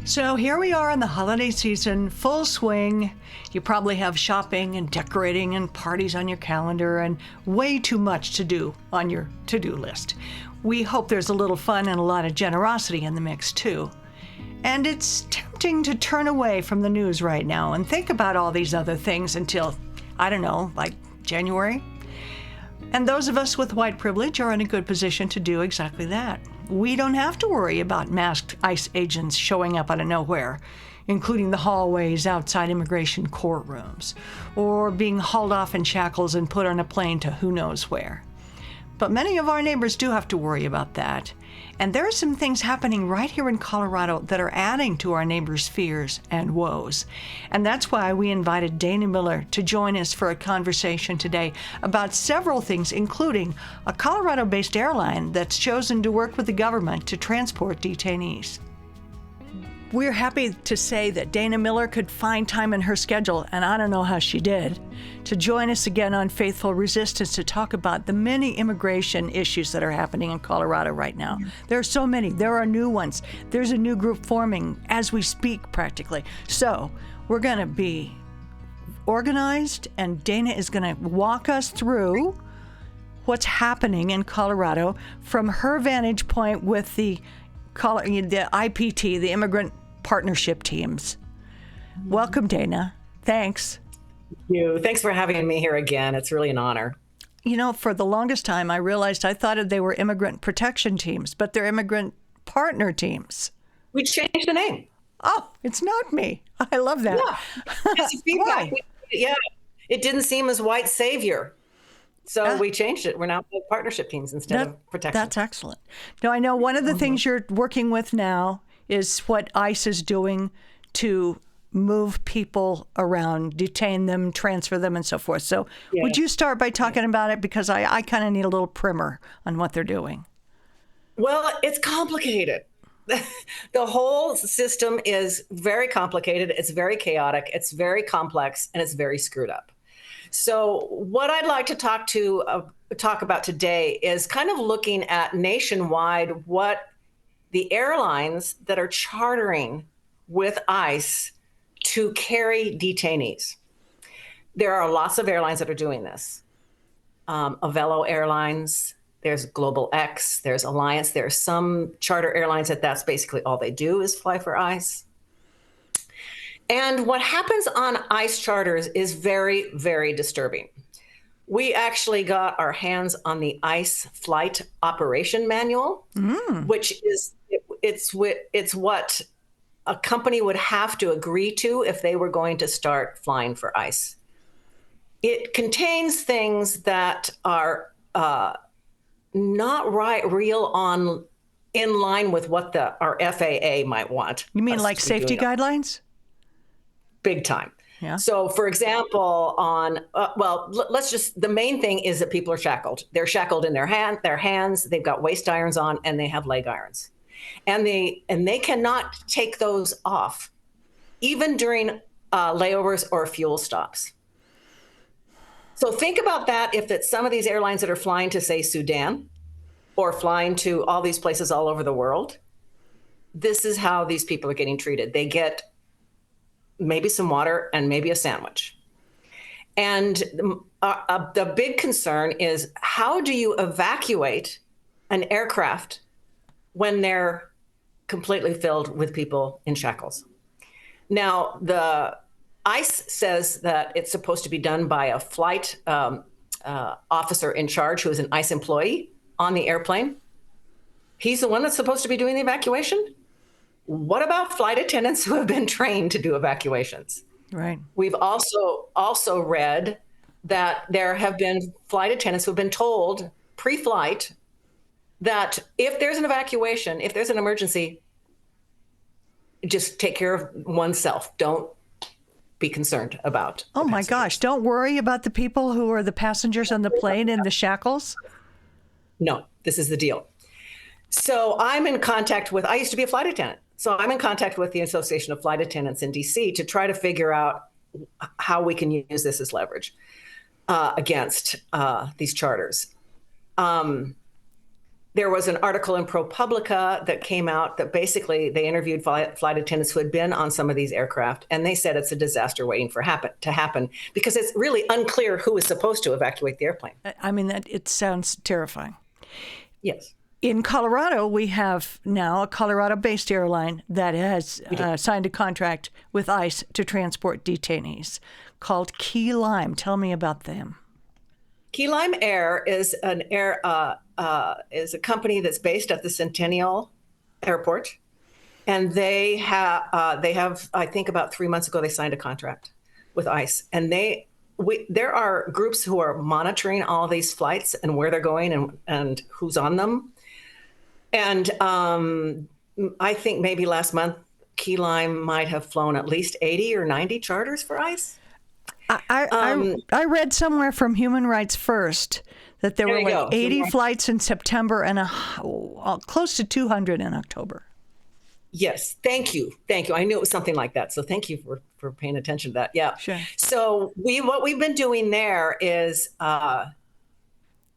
So here we are in the holiday season, full swing. You probably have shopping and decorating and parties on your calendar and way too much to do on your to-do list. We hope there's a little fun and a lot of generosity in the mix too. And it's tempting to turn away from the news right now and think about all these other things until, I don't know, like January. And those of us with white privilege are in a good position to do exactly that. We don't have to worry about masked ICE agents showing up out of nowhere, including the hallways outside immigration courtrooms, or being hauled off in shackles and put on a plane to who knows where. But many of our neighbors do have to worry about that. And there are some things happening right here in Colorado that are adding to our neighbors' fears and woes. And that's why we invited Dana Miller to join us for a conversation today about several things, including a Colorado-based airline that's chosen to work with the government to transport detainees. We're happy to say that Dana Miller could find time in her schedule, and I don't know how she did, to join us again on Faithful Resistance to talk about the many immigration issues that are happening in Colorado right now. There are so many. There are new ones. There's a new group forming as we speak, practically. So we're going to be organized, and Dana is going to walk us through what's happening in Colorado from her vantage point with the IPT, the Immigrant Partnership Teams. Welcome, Dana. Thanks. Thank you. Thanks for having me here again. It's really an honor. You know, for the longest time, I realized I thought they were immigrant protection teams, but they're immigrant partner teams. We changed the name. Oh, it's not me. I love that. Yeah. It's feedback. Yeah. It didn't seem as white savior. So we changed it. We're now partnership teams instead of protection. That's excellent. Now, I know one of the things you're working with now is what ICE is doing to move people around, detain them, transfer them, and so forth. So would you start by talking about it? Because I kind of need a little primer on what they're doing. Well, it's complicated. The whole system is very complicated. It's very chaotic. It's very complex, and it's very screwed up. So what I'd like to talk about today is kind of looking at nationwide what the airlines that are chartering with ICE to carry detainees. There are lots of airlines that are doing this. Avelo Airlines, there's Global X, there's Alliance, there's some charter airlines that's basically all they do is fly for ICE. And what happens on ICE charters is very, very disturbing. We actually got our hands on the ICE Flight Operation Manual, which is it's what a company would have to agree to if they were going to start flying for ICE. It contains things that are not in line with what our FAA might want. You mean like safety guidelines? Big time. Yeah. So, for example, the main thing is that people are shackled. They're shackled in their hands. They've got waist irons on, and they have leg irons, and they cannot take those off, even during layovers or fuel stops. So think about that. If it's some of these airlines that are flying to, say, Sudan, or flying to all these places all over the world, this is how these people are getting treated. They get maybe some water and maybe a sandwich. And the big concern is, how do you evacuate an aircraft when they're completely filled with people in shackles? Now, the ICE says that it's supposed to be done by a flight officer in charge who is an ICE employee on the airplane. He's the one that's supposed to be doing the evacuation. What about flight attendants who have been trained to do evacuations? Right. We've also read that there have been flight attendants who have been told pre-flight that if there's an evacuation, if there's an emergency, just take care of oneself. Don't be concerned about. Oh my gosh. Don't worry about the people who are the passengers on the plane in the shackles. No, this is the deal. So I used to be a flight attendant. So I'm in contact with the Association of Flight Attendants in DC to try to figure out how we can use this as leverage against these charters. There was an article in ProPublica that came out that basically they interviewed flight attendants who had been on some of these aircraft, and they said it's a disaster waiting to happen because it's really unclear who is supposed to evacuate the airplane. I mean, it sounds terrifying. Yes. In Colorado, we have now a Colorado-based airline that has signed a contract with ICE to transport detainees called Key Lime. Tell me about them. Key Lime Air is is a company that's based at the Centennial Airport, and they have I think about 3 months ago they signed a contract with ICE, and there are groups who are monitoring all these flights and where they're going and who's on them. And I think maybe last month Key Lime might have flown at least 80 or 90 charters for ICE. I read somewhere from Human Rights First that there were like 80 flights in September and close to 200 in October. Yes, thank you. I knew it was something like that. So thank you for paying attention to that. Yeah. Sure. So what we've been doing there is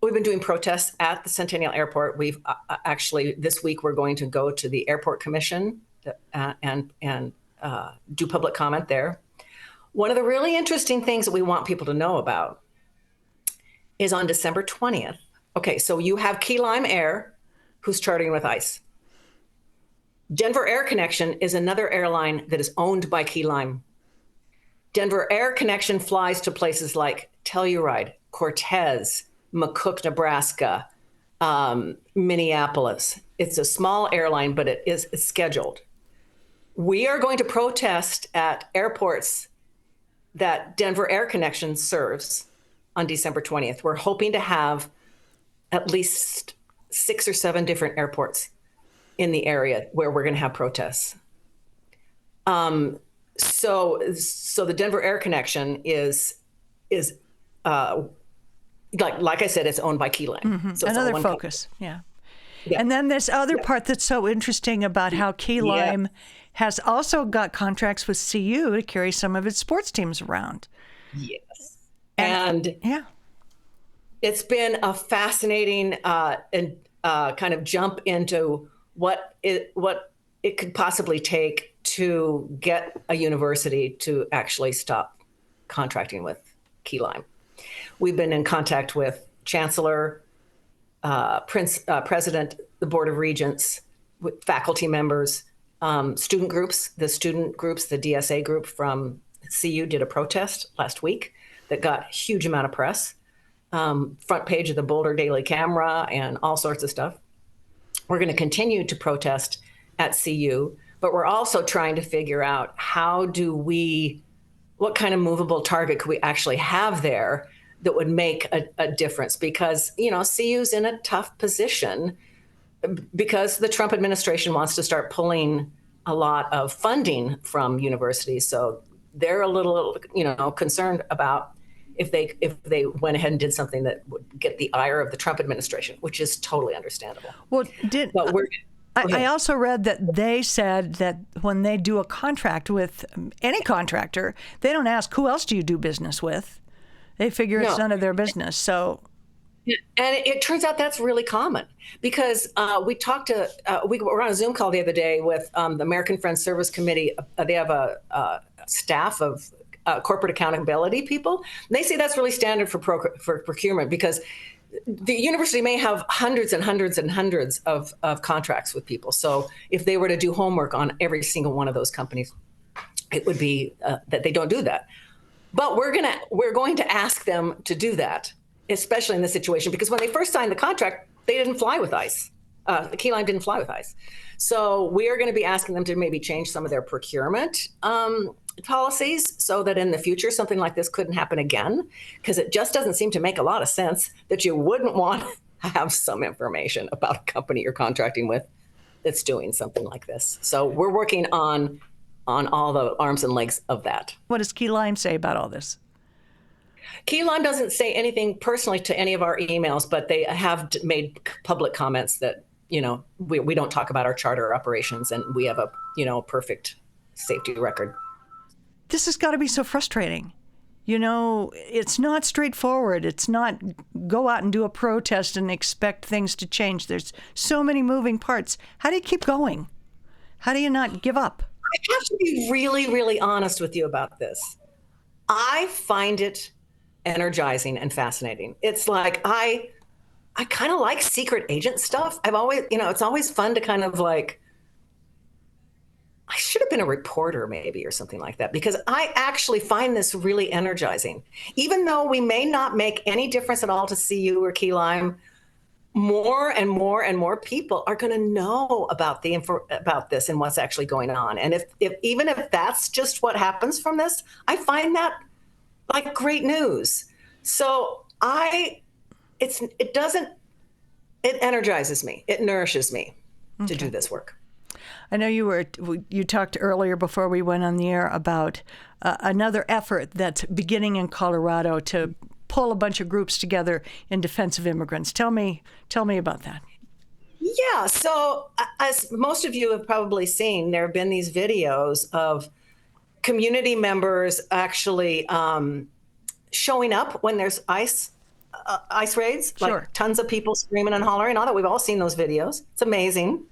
we've been doing protests at the Centennial Airport. We've actually this week we're going to go to the Airport Commission and do public comment there. One of the really interesting things that we want people to know about is on December 20th. Okay, so you have Key Lime Air, who's chartering with ICE. Denver Air Connection is another airline that is owned by Key Lime. Denver Air Connection flies to places like Telluride, Cortez, McCook, Nebraska, Minneapolis. It's a small airline, but it's scheduled. We are going to protest at airports that Denver Air Connection serves on December 20th. We're hoping to have at least 6 or 7 different airports in the area where we're going to have protests. So the Denver Air Connection is like I said, it's owned by Key Lime. Mm-hmm. So another focus, yeah. And then this other part that's so interesting about how Key Lime has also got contracts with CU to carry some of its sports teams around. Yes. And it's been a fascinating and kind of jump into what it could possibly take to get a university to actually stop contracting with Key Lime. We've been in contact with Chancellor, President, the Board of Regents, with faculty members, student groups. The DSA group from CU did a protest last week that got a huge amount of press, front page of the Boulder Daily Camera and all sorts of stuff. We're going to continue to protest at CU, but we're also trying to figure out what kind of movable target could we actually have there that would make a difference, because, CU's in a tough position because the Trump administration wants to start pulling a lot of funding from universities. So they're a little, concerned about if they went ahead and did something that would get the ire of the Trump administration, which is totally understandable. Well, I also read that they said that when they do a contract with any contractor, they don't ask, who else do you do business with? They figure it's none of their business. So, and it turns out that's really common, because we were on a Zoom call the other day with the American Friends Service Committee. They have a staff of corporate accountability people. And they say that's really standard for procurement, because the university may have hundreds and hundreds and hundreds of contracts with people. So if they were to do homework on every single one of those companies, it would be that they don't do that. But we're going to ask them to do that, especially in this situation, because when they first signed the contract, they didn't fly with ICE. Key Lime didn't fly with ICE. So we are going to be asking them to maybe change some of their procurement policies so that in the future something like this couldn't happen again, because it just doesn't seem to make a lot of sense that you wouldn't want to have some information about a company you're contracting with that's doing something like this. So we're working on all the arms and legs of that. What does Key Lime say about all this? Key Lime doesn't say anything personally to any of our emails, but they have made public comments that, we don't talk about our charter operations, and we have a, perfect safety record. This has got to be so frustrating. it's not straightforward. It's not go out and do a protest and expect things to change. There's so many moving parts. How do you keep going? How do you not give up? I have to be really, really honest with you about this. I find it energizing and fascinating. It's like I kind of like secret agent stuff. I've always, it's always fun to kind of like, I should have been a reporter maybe or something like that, because I actually find this really energizing. Even though we may not make any difference at all to CU or Key Lime, more and more and more people are going to know about about this and what's actually going on. And if even if that's just what happens from this, I find that like great news. So it energizes me. It nourishes me to do this work. I know you talked earlier before we went on the air about another effort that's beginning in Colorado to pull a bunch of groups together in defense of immigrants. Tell me about that. Yeah. So as most of you have probably seen, there have been these videos of community members actually showing up when there's ice raids, Sure. like tons of people screaming and hollering. All that, we've all seen those videos. It's amazing.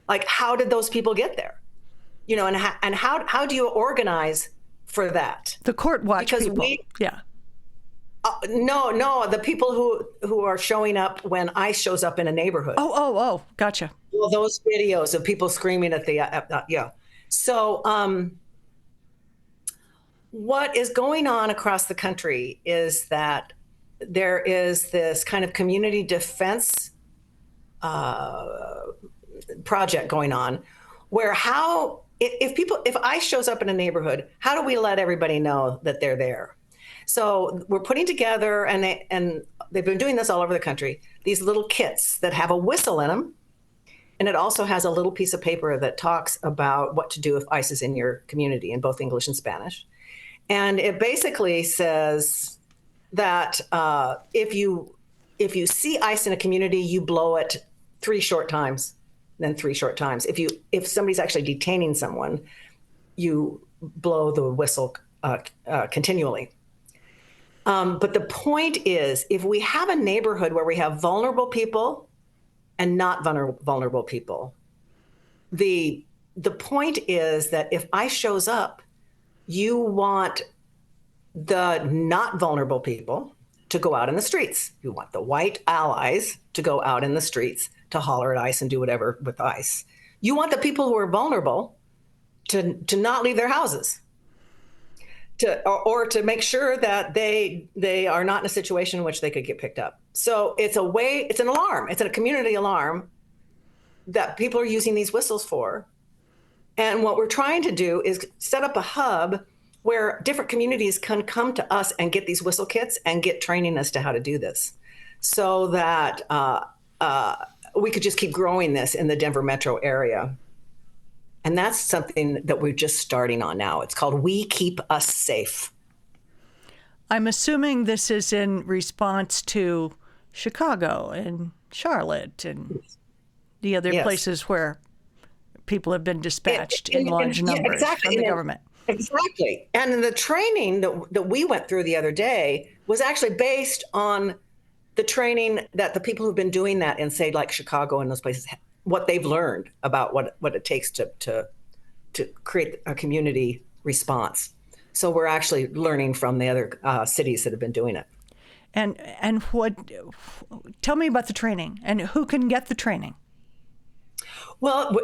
Like, how did those people get there? And how do you organize for that? The court watch because people. Yeah. No, the people who are showing up when ICE shows up in a neighborhood. Oh, gotcha. Well, those videos of people screaming at the yeah. So what is going on across the country is that there is this kind of community defense project going on, where if ICE shows up in a neighborhood, how do we let everybody know that they're there? So we're putting together, and they've been doing this all over the country, these little kits that have a whistle in them. And it also has a little piece of paper that talks about what to do if ICE is in your community in both English and Spanish. And it basically says that if you see ICE in a community, you blow it 3 short times, then 3 short times. If somebody's actually detaining someone, you blow the whistle continually. But the point is, if we have a neighborhood where we have vulnerable people and not vulnerable people, the point is that if ICE shows up, you want the not vulnerable people to go out in the streets. You want the white allies to go out in the streets to holler at ICE and do whatever with ICE. You want the people who are vulnerable to not leave their houses, or to make sure that they are not in a situation in which they could get picked up. So it's an alarm. It's a community alarm that people are using these whistles for. And what we're trying to do is set up a hub where different communities can come to us and get these whistle kits and get training as to how to do this, so that we could just keep growing this in the Denver metro area. And that's something that we're just starting on now. It's called We Keep Us Safe. I'm assuming this is in response to Chicago and Charlotte and the other places where people have been dispatched in large numbers from the government. Exactly. And the training that we went through the other day was actually based on the training that the people who've been doing that in, say, like Chicago and those places, what they've learned about what it takes to create a community response. So we're actually learning from the other cities that have been doing it. And tell me about the training and who can get the training. Well,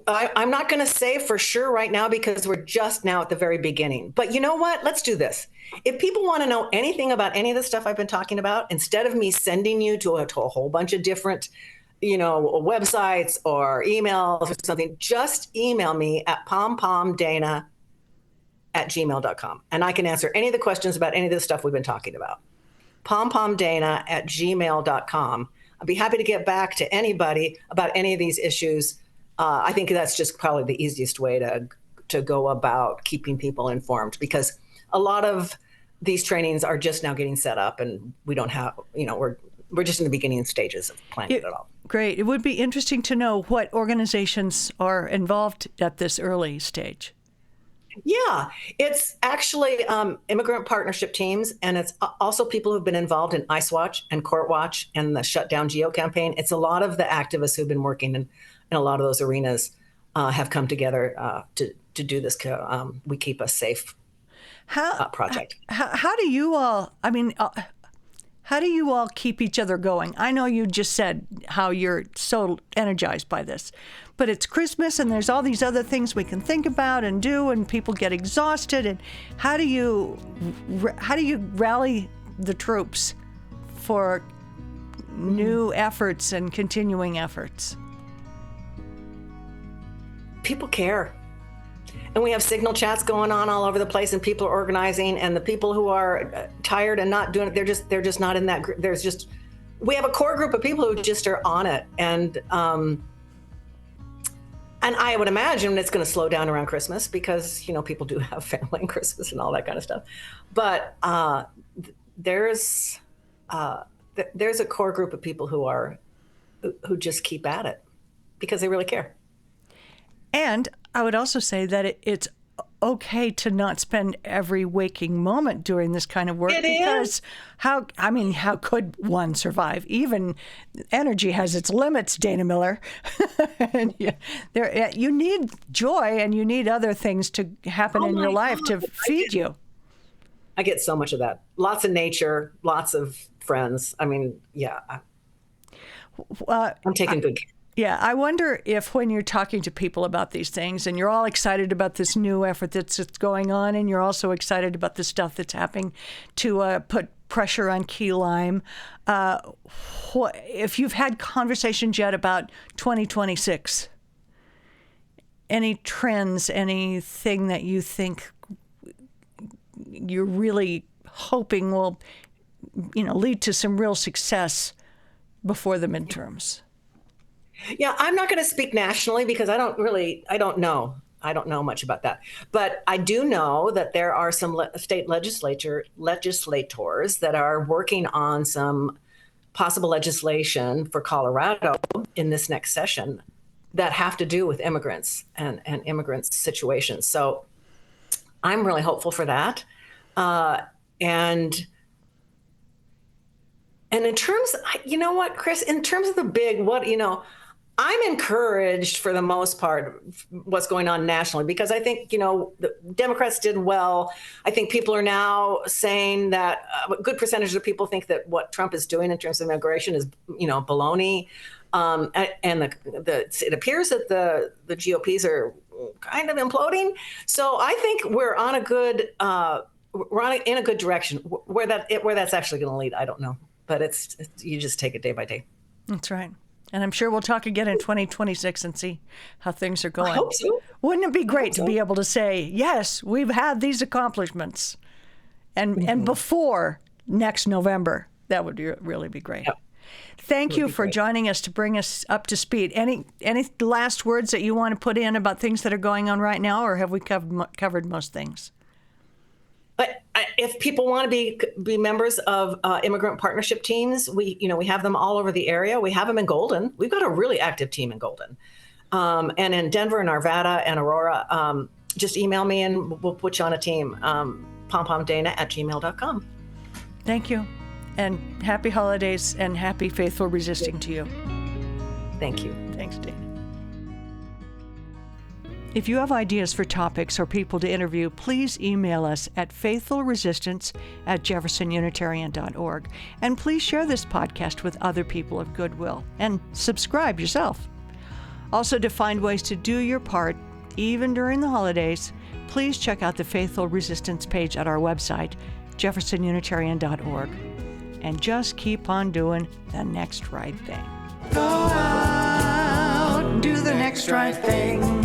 I'm not going to say for sure right now, because we're just now at the very beginning. But you know what? Let's do this. If people want to know anything about any of the stuff I've been talking about, instead of me sending you to a whole bunch of different, websites or emails or something, just email me at pompomdana@gmail.com. And I can answer any of the questions about any of the stuff we've been talking about. pompomdana@gmail.com. I'd be happy to get back to anybody about any of these issues. I think that's just probably the easiest way to go about keeping people informed, because a lot of these trainings are just now getting set up, and we don't have, we're just in the beginning stages of planning it all. Great. It would be interesting to know what organizations are involved at this early stage. Yeah, it's actually immigrant partnership teams, and it's also people who've been involved in ICE Watch and Court Watch and the Shutdown Geo campaign. It's a lot of the activists who've been working in a lot of those arenas have come together to do this. We Keep Us Safe project. How do you all? I mean. How do you all keep each other going? I know you just said how you're so energized by this, but it's Christmas and there's all these other things we can think about and do, and people get exhausted. And how do you rally the troops for new efforts and continuing efforts? People care. And we have signal chats going on all over the place, and people are organizing. And the people who are tired and not doing it, they're just not in that group. We have a core group of people who just are on it. And I would imagine it's going to slow down around Christmas because people do have family and Christmas and all that kind of stuff. But there's a core group of people who just keep at it because they really care. And I would also say that it's okay to not spend every waking moment doing this kind of work because how could one survive? Even energy has its limits, Dana Miller. And you need joy and you need other things to happen in your life to feed you. I get so much of that. Lots of nature, lots of friends. I mean, yeah. I'm taking good care. Yeah, I wonder if when you're talking to people about these things and you're all excited about this new effort that's going on and you're also excited about the stuff that's happening to put pressure on Key Lime, if you've had conversations yet about 2026, any trends, anything that you think you're really hoping will, lead to some real success before the midterms? Yeah, I'm not going to speak nationally because I don't know. I don't know much about that. But I do know that there are some state legislators that are working on some possible legislation for Colorado in this next session that have to do with immigrants and immigrants' situations. So I'm really hopeful for that. And in terms, Chris, in terms of the big, I'm encouraged for the most part what's going on nationally because I think, the Democrats did well. I think people are now saying that a good percentage of people think that what Trump is doing in terms of immigration is, baloney. And it appears that the GOPs are kind of imploding. So I think we're on in a good direction. Where that's actually going to lead, I don't know. But you just take it day by day. That's right. And I'm sure we'll talk again in 2026 and see how things are going. I hope so. Wouldn't it be great to be able to say, yes, we've had these accomplishments, and before next November? That would really be great. Yep. Thank you for joining us to bring us up to speed. Any last words that you want to put in about things that are going on right now, or have we covered most things? But if people want to be members of immigrant partnership teams, we have them all over the area. We have them in Golden. We've got a really active team in Golden, and in Denver and Arvada and Aurora. Just email me and we'll put you on a team. pompomdana@gmail.com. Thank you, and happy holidays and happy faithful resisting to you. Thank you. Thanks, Dana. If you have ideas for topics or people to interview, please email us at faithfulresistance@jeffersonunitarian.org. And please share this podcast with other people of goodwill and subscribe yourself. Also, to find ways to do your part, even during the holidays, please check out the Faithful Resistance page at our website, jeffersonunitarian.org. And just keep on doing the next right thing. Go out and do the next right thing.